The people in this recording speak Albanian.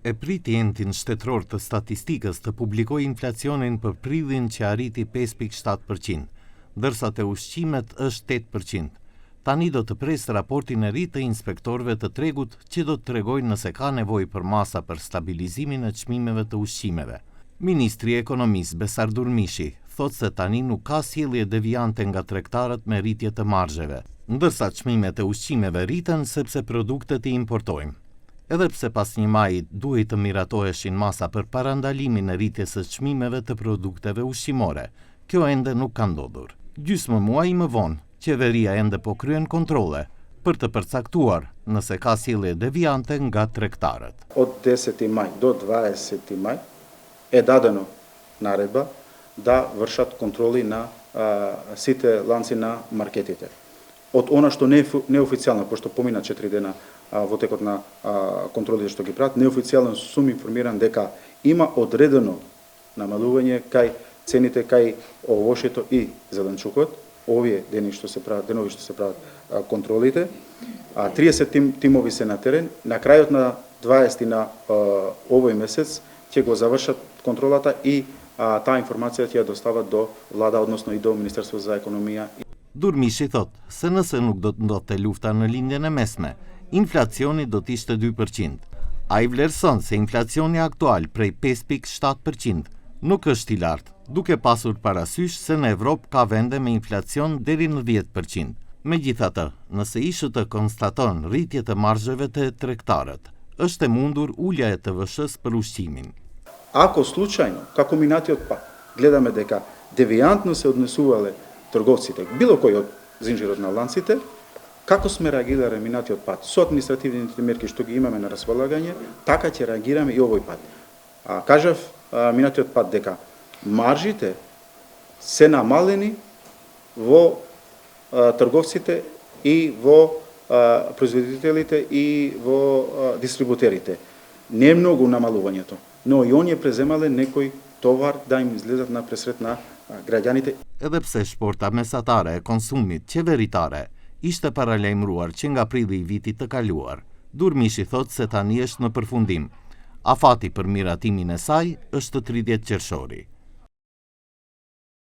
E priti entin shtetëror të statistikës të publikoj inflacionin për prilin që arriti 5.7%, ndërsa te ushqimet është 8%. Tani do të presë raportin e ri të inspektorëve të tregut që do të tregojnë nëse ka nevojë për masa për stabilizimin e çmimeve të ushqimeve. Ministri i Ekonomisë Besar Durmishi thotë se tani nuk ka sjellje deviante nga tregtarët me rritje të marzheve, ndërsa çmimet e ushqimeve rriten sepse produktet i importojmë. Edhe pse pas 1 maji duhet të miratoheshin masa për parandalimin e rritjes së çmimeve të produkteve ushqimore, kjo ende nuk ka ndodhur. Gjysmë muaj më vonë, qeveria ende po kryen kontrolle për të përcaktuar nëse ka sjellje deviante nga tregtarët. Od 10 maj do 20 maj е дадено наредба да вршат контроли на сите ланци на маркетите. Од она што неофицијално, пошто помина 4 дена во текот на контролите што ги прават, неофицијално сум информиран дека има одредено намалување кај цените кај овошето и зеленчукот, овие денови што се прават контролите. 30 тимови се на терен. На крајот на 20 на овој месец ќе го завршат контролата и таа информација ќе ја достават до влада, односно и до Министерството за економија. Durmishi thot se nëse nuk do të ndodhte lufta në lindjen e mesme, inflacioni do të ishte 2%. Ai vlerëson se inflacioni aktual prej 5.7% nuk është i lartë, duke pasur parasysh se në Evropë ka vende me inflacion deri në 10%. Megjithatë, nëse ISHT konstaton rritje të marzheve të tregtarët, është e mundur ulja e TVSH-s për ushqimin. Ако случајно, како минатиот пат, гледаме дека девијантно се однесувале трговците, било кој од зинџирот на ланците, како сме реагирале минатиот пат со административните мерки што ги имаме на располагање, така ќе реагираме и овој пат. Кажав минатиот пат дека маржите се намалени во трговците и во производителите и во дистрибутерите. Не е многу намалувањето, но и оние преземале некој товар да им излезат на пресрет на граѓаните. Edhe pse shporta mesatare e konsumit qeveritare ishte paralajmëruar që nga prilli i vitit të kaluar, Durmishi thotë se tani është në përfundim. Afati për miratimin e saj është 30 qershori.